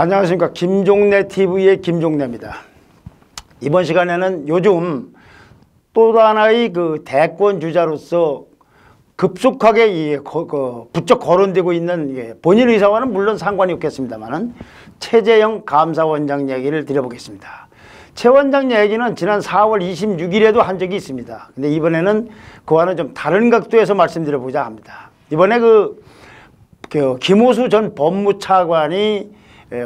안녕하십니까. 김종래 TV의 김종래입니다. 이번 시간에는 요즘 또 하나의 그 대권 주자로서 급속하게 부쩍 거론되고 있는 본인 의사와는 물론 상관이 없겠습니다만은 최재형 감사원장 얘기를 드려보겠습니다. 최 원장 얘기는 지난 4월 26일에도 한 적이 있습니다. 근데 이번에는 그와는 좀 다른 각도에서 말씀드려보자 합니다. 이번에 김호수 전 법무차관이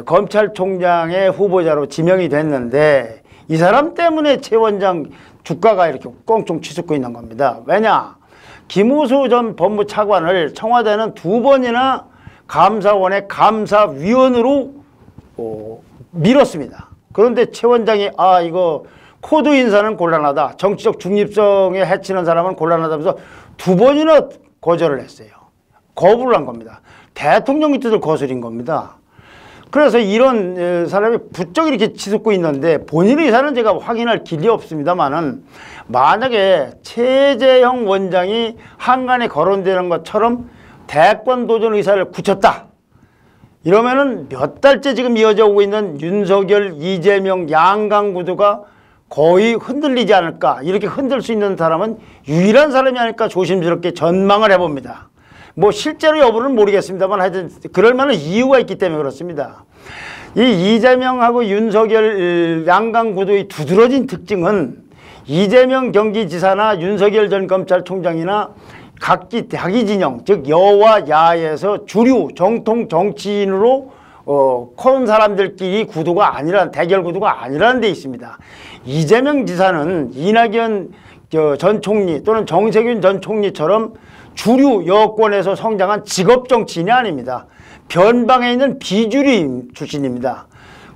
검찰총장의 후보자로 지명이 됐는데 이 사람 때문에 최 원장 주가가 이렇게 꽁꽁 치솟고 있는 겁니다. 왜냐? 김호수 전 법무차관을 청와대는 2번이나 감사원의 감사위원으로 밀었습니다. 그런데 최 원장이 이거 코드 인사는 곤란하다, 정치적 중립성에 해치는 사람은 곤란하다면서 2번이나 거절을 했어요. 거부를 한 겁니다. 대통령의 뜻을 거스린 겁니다. 그래서 이런 사람이 부쩍 이렇게 치솟고 있는데 본인 의사는 제가 확인할 길이 없습니다만은 만약에 최재형 원장이 한간에 거론되는 것처럼 대권 도전 의사를 굳혔다 이러면은 몇 달째 지금 이어져 오고 있는 윤석열, 이재명, 양강 구도가 거의 흔들리지 않을까. 이렇게 흔들 수 있는 사람은 유일한 사람이 아닐까 조심스럽게 전망을 해봅니다. 뭐 실제로 여부는 모르겠습니다만 하여튼 그럴 만한 이유가 있기 때문에 그렇습니다. 이 이재명하고 윤석열 양강 구도의 두드러진 특징은 이재명 경기지사나 윤석열 전 검찰총장이나 각기 자기 진영, 즉 여와 야에서 주류 정통 정치인으로 큰 사람들끼리 구도가 아니라 대결 구도가 아니라는 데 있습니다. 이재명 지사는 이낙연 전 총리 또는 정세균 전 총리처럼 주류 여권에서 성장한 직업 정치인이 아닙니다. 변방에 있는 비주류 출신입니다.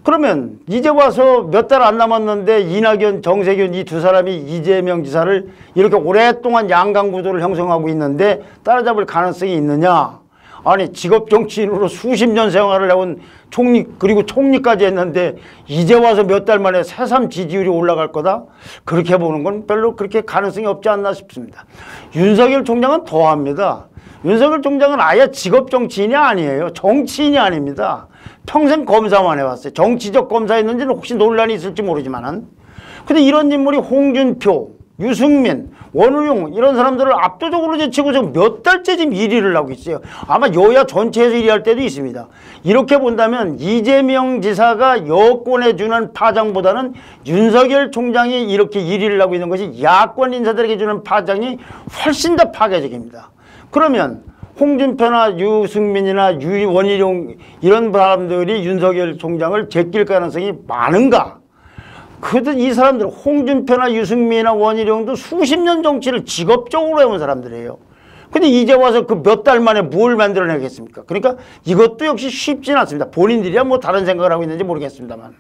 그러면 이제 와서 몇 달 안 남았는데 이낙연, 정세균 이 두 사람이 이재명 지사를 이렇게 오랫동안 양강 구도를 형성하고 있는데 따라잡을 가능성이 있느냐? 아니 직업 정치인으로 수십 년 생활을 해온 총리 그리고 총리까지 했는데 이제 와서 몇 달 만에 새삼 지지율이 올라갈 거다? 그렇게 보는 건 별로 그렇게 가능성이 없지 않나 싶습니다. 윤석열 총장은 더합니다. 윤석열 총장은 아예 직업 정치인이 아니에요. 정치인이 아닙니다. 평생 검사만 해왔어요. 정치적 검사였는지는 혹시 논란이 있을지 모르지만은. 근데 이런 인물이 홍준표, 유승민, 원우용 이런 사람들을 압도적으로 제치고 지금 몇 달째 지금 1위를 하고 있어요. 아마 여야 전체에서 1위 할 때도 있습니다. 이렇게 본다면 이재명 지사가 여권에 주는 파장보다는 윤석열 총장이 이렇게 1위를 하고 있는 것이 야권 인사들에게 주는 파장이 훨씬 더 파괴적입니다. 그러면 홍준표나 유승민이나 원희룡 이런 사람들이 윤석열 총장을 제낄 가능성이 많은가? 그래도 이 사람들 홍준표나 유승민이나 원희룡도 수십 년 정치를 직업적으로 해온 사람들이에요. 근데 이제 와서 그 몇 달 만에 뭘 만들어내겠습니까? 그러니까 이것도 역시 쉽진 않습니다. 본인들이야 뭐 다른 생각을 하고 있는지 모르겠습니다만.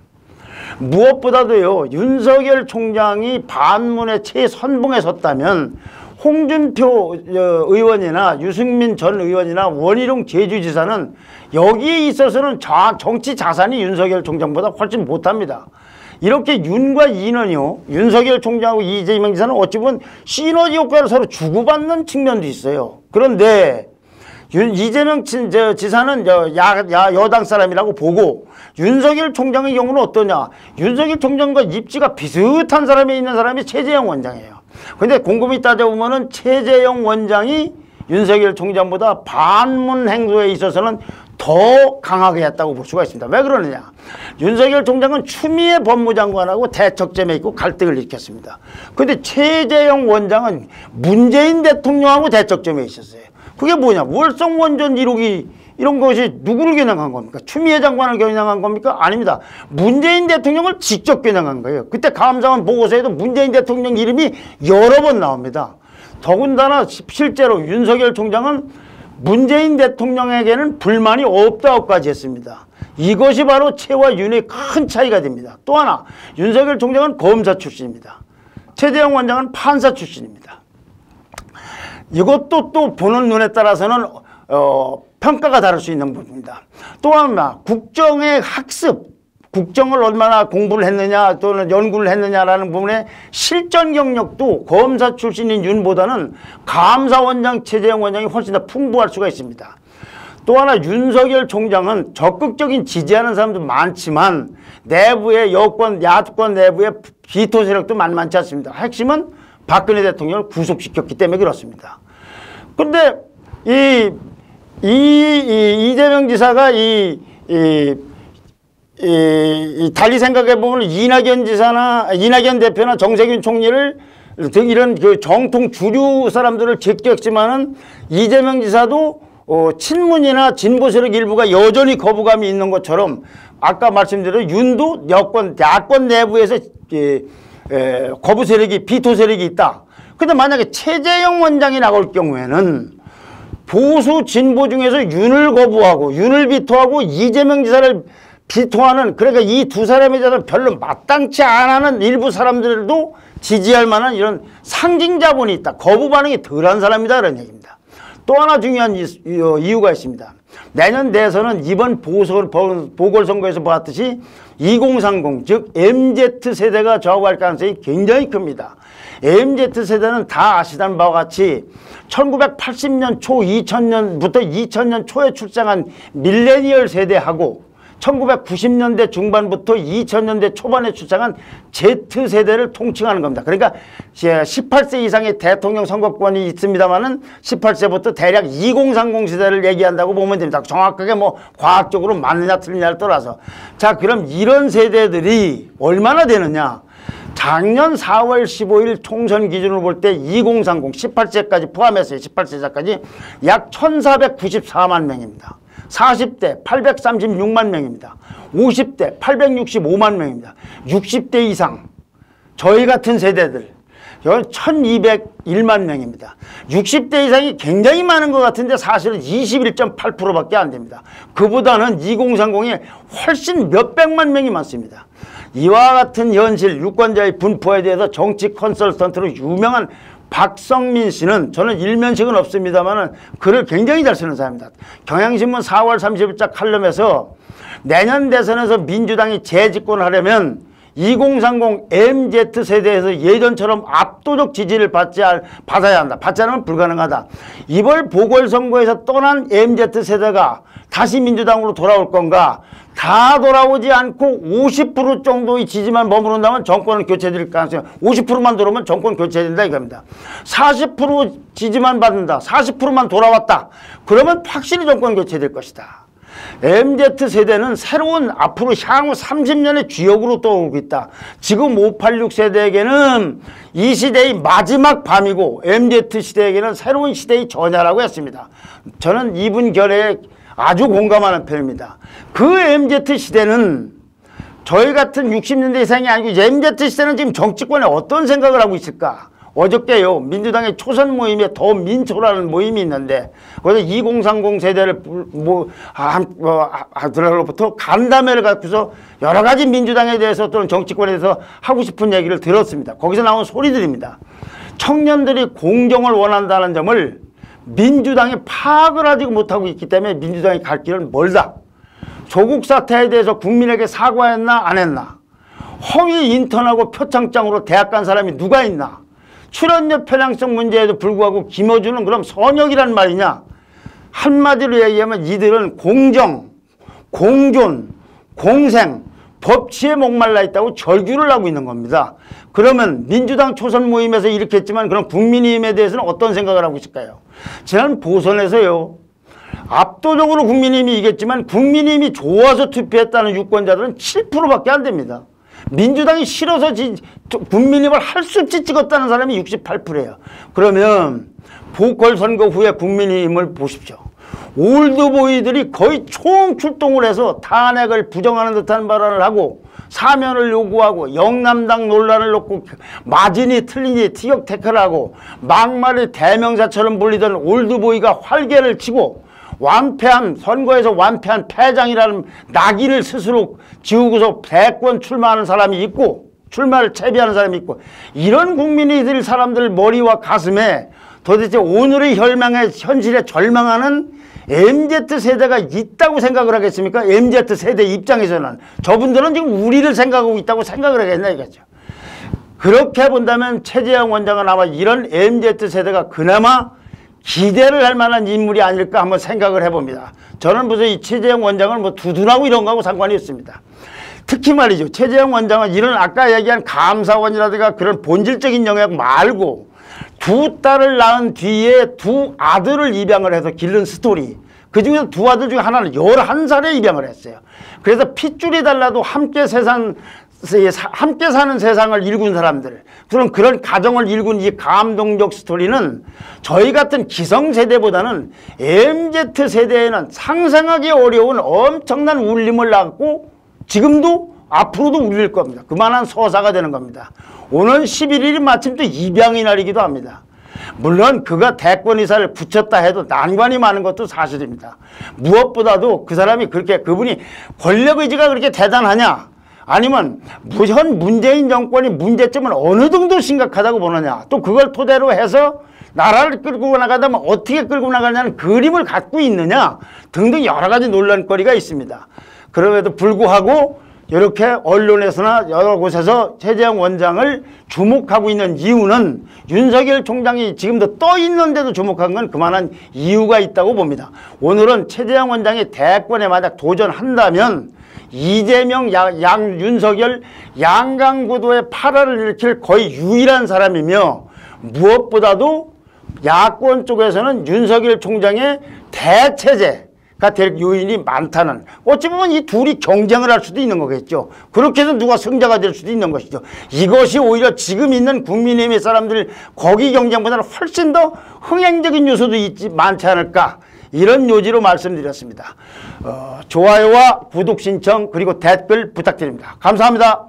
무엇보다도요, 윤석열 총장이 반문의 최선봉에 섰다면 홍준표 의원이나 유승민 전 의원이나 원희룡 제주지사는 여기에 있어서는 정치 자산이 윤석열 총장보다 훨씬 못합니다. 이렇게 윤과 인은요, 윤석열 총장하고 이재명 지사는 어찌 보면 시너지 효과를 서로 주고받는 측면도 있어요. 그런데 이재명 지사는 여당 사람이라고 보고 윤석열 총장의 경우는 어떠냐? 윤석열 총장과 입지가 비슷한 사람에 있는 사람이 최재형 원장이에요. 근데 곰곰이 따져보면은 최재형 원장이 윤석열 총장보다 반문 행동에 있어서는 더 강하게 했다고 볼 수가 있습니다. 왜 그러느냐? 윤석열 총장은 추미애 법무장관하고 대척점에 있고 갈등을 일으켰습니다. 그런데 최재형 원장은 문재인 대통령하고 대척점에 있었어요. 그게 뭐냐? 월성원전 1호기 이런 것이 누구를 겨냥한 겁니까? 추미애 장관을 겨냥한 겁니까? 아닙니다. 문재인 대통령을 직접 겨냥한 거예요. 그때 감사원 보고서에도 문재인 대통령 이름이 여러 번 나옵니다. 더군다나 실제로 윤석열 총장은 문재인 대통령에게는 불만이 없다고까지 했습니다. 이것이 바로 최와 윤의 큰 차이가 됩니다. 또 하나, 윤석열 총장은 검사 출신입니다. 최재형 원장은 판사 출신입니다. 이것도 또 보는 눈에 따라서는 평가가 다를 수 있는 부분입니다. 또 하나, 국정의 학습, 국정을 얼마나 공부를 했느냐 또는 연구를 했느냐라는 부분에 실전 경력도 검사 출신인 윤보다는 감사원장 최재형 원장이 훨씬 더 풍부할 수가 있습니다. 또 하나 윤석열 총장은 적극적인 지지하는 사람도 많지만 내부의 여권, 야권 내부의 비토 세력도 만만치 않습니다. 핵심은 박근혜 대통령을 구속시켰기 때문에 그렇습니다. 그런데 이재명 지사가 달리 생각해보면 이낙연 대표나 정세균 총리를 등 이런 그 정통 주류 사람들을 제끼었지만은 이재명 지사도 친문이나 진보 세력 일부가 여전히 거부감이 있는 것처럼 아까 말씀드린 윤도 야권 내부에서 거부 세력이 비토 세력이 있다. 근데 만약에 최재형 원장이 나올 경우에는 보수 진보 중에서 윤을 거부하고 윤을 비토하고 이재명 지사를 비토하는, 그러니까 이 두 사람에 대해서 별로 마땅치 않은 일부 사람들도 지지할 만한 이런 상징 자본이 있다. 거부 반응이 덜한 사람이다. 그런 얘기입니다. 또 하나 중요한 이유가 있습니다. 내년 대선은 이번 보궐선거에서 보았듯이 2030, 즉 MZ세대가 좌우할 가능성이 굉장히 큽니다. MZ세대는 다 아시다는 바와 같이 1980년 초 2000년부터 2000년 초에 출생한 밀레니얼 세대하고 1990년대 중반부터 2000년대 초반에 출생한 Z세대를 통칭하는 겁니다. 그러니까 18세 이상의 대통령 선거권이 있습니다만은 18세부터 대략 2030 세대를 얘기한다고 보면 됩니다. 정확하게 뭐 과학적으로 맞느냐 틀리냐를 떠나서. 자, 그럼 이런 세대들이 얼마나 되느냐? 작년 4월 15일 총선 기준으로 볼 때 2030, 18세까지 포함했어요. 18세자까지 약 1494만 명입니다. 40대 836만 명입니다. 50대 865만 명입니다. 60대 이상 저희 같은 세대들 1201만 명입니다. 60대 이상이 굉장히 많은 것 같은데 사실은 21.8%밖에 안 됩니다. 그보다는 2030이 훨씬 몇백만 명이 많습니다. 이와 같은 현실, 유권자의 분포에 대해서 정치 컨설턴트로 유명한 박성민 씨는, 저는 일면식은 없습니다만 글을 굉장히 잘 쓰는 사람입니다. 경향신문 4월 30일자 칼럼에서 내년 대선에서 민주당이 재집권을 하려면 2030 MZ세대에서 예전처럼 압도적 지지를 받아야 한다. 받지 않으면 불가능하다. 이번 보궐선거에서 떠난 MZ세대가 다시 민주당으로 돌아올 건가? 다 돌아오지 않고 50% 정도의 지지만 머무른다면 정권은 교체될 가능성이, 50%만 들어오면 정권 교체된다 이겁니다. 40% 지지만 받는다. 40%만 돌아왔다. 그러면 확실히 정권 교체될 것이다. MZ세대는 새로운 앞으로 향후 30년의 주역으로 떠오르고 있다. 지금 586 세대에게는 이 시대의 마지막 밤이고 MZ시대에게는 새로운 시대의 전야라고 했습니다. 저는 이분 결에 아주 공감하는 편입니다. 그 MZ시대는 저희 같은 60년대 이상이 아니고 MZ시대는 지금 정치권에 어떤 생각을 하고 있을까? 어저께요, 민주당의 초선 모임에 더 민초라는 모임이 있는데 거기서 2030 세대를 들어로부터 간담회를 갖고서 여러 가지 민주당에 대해서 또는 정치권에 대해서 하고 싶은 얘기를 들었습니다. 거기서 나온 소리들입니다. 청년들이 공정을 원한다는 점을 민주당이 파악을 하지 못하고 있기 때문에 민주당이 갈 길은 멀다. 조국 사태에 대해서 국민에게 사과했나 안 했나? 허위 인턴하고 표창장으로 대학 간 사람이 누가 있나? 출연료 편향성 문제에도 불구하고 김어준은 그럼 선역이란 말이냐? 한마디로 얘기하면 이들은 공정, 공존, 공생, 법치에 목말라 있다고 절규를 하고 있는 겁니다. 그러면 민주당 초선 모임에서 이렇게 했지만 그럼 국민의힘에 대해서는 어떤 생각을 하고 있을까요? 지난 보선에서요, 압도적으로 국민의힘이 이겼지만 국민의힘이 좋아서 투표했다는 유권자들은 7%밖에 안 됩니다. 민주당이 싫어서 국민의힘을 할 수 없이 찍었다는 사람이 68%예요. 그러면 보궐선거 후에 국민의힘을 보십시오. 올드보이들이 거의 총출동을 해서 탄핵을 부정하는 듯한 발언을 하고 사면을 요구하고 영남당 논란을 놓고 마진이 틀리니 티격태격을 하고 막말을 대명사처럼 불리던 올드보이가 활개를 치고 선거에서 완패한 패장이라는 낙인을 스스로 지우고서 대권 출마하는 사람이 있고, 출마를 채비하는 사람이 있고, 이런 국민이들 사람들 머리와 가슴에 도대체 오늘의 현실에 절망하는 MZ세대가 있다고 생각을 하겠습니까? MZ세대 입장에서는. 저분들은 지금 우리를 생각하고 있다고 생각을 하겠나 이거죠. 그렇게 본다면 최재형 원장은 아마 이런 MZ세대가 그나마 기대를 할 만한 인물이 아닐까 한번 생각을 해봅니다. 저는 무슨 이 최재형 원장을 뭐 두둔하고 이런 거하고 상관이 없습니다. 특히 말이죠. 최재형 원장은 이런 아까 얘기한 감사원이라든가 그런 본질적인 영역 말고 두 딸을 낳은 뒤에 두 아들을 입양을 해서 기른 스토리. 그 중에서 두 아들 중에 하나는 11살에 입양을 했어요. 그래서 핏줄이 달라도 함께 사는 세상을 일군 사람들, 그런 가정을 일군 이 감동적 스토리는 저희 같은 기성세대보다는 MZ세대에는 상상하기 어려운 엄청난 울림을 낳고 지금도 앞으로도 울릴 겁니다. 그만한 서사가 되는 겁니다. 오는 11일이 마침 또 입양의 날이기도 합니다. 물론 그가 대권이사를 붙였다 해도 난관이 많은 것도 사실입니다. 무엇보다도 그 사람이 그분이 권력의지가 그렇게 대단하냐, 아니면 현 문재인 정권이 문제점은 어느 정도 심각하다고 보느냐, 또 그걸 토대로 해서 나라를 끌고 나가다면 어떻게 끌고 나가냐는 그림을 갖고 있느냐 등등 여러 가지 논란거리가 있습니다. 그럼에도 불구하고 이렇게 언론에서나 여러 곳에서 최재형 원장을 주목하고 있는 이유는 윤석열 총장이 지금도 떠 있는데도 주목한 건 그만한 이유가 있다고 봅니다. 오늘은 최재형 원장이 대권에 만약 도전한다면 이재명, 윤석열 양강구도의 파란을 일으킬 거의 유일한 사람이며, 무엇보다도 야권 쪽에서는 윤석열 총장의 대체제가 될 요인이 많다는, 어찌 보면 이 둘이 경쟁을 할 수도 있는 거겠죠. 그렇게 해서 누가 승자가 될 수도 있는 것이죠. 이것이 오히려 지금 있는 국민의힘의 사람들 거기 경쟁보다는 훨씬 더 흥행적인 요소도 많지 않을까, 이런 요지로 말씀드렸습니다. 좋아요와 구독 신청 그리고 댓글 부탁드립니다. 감사합니다.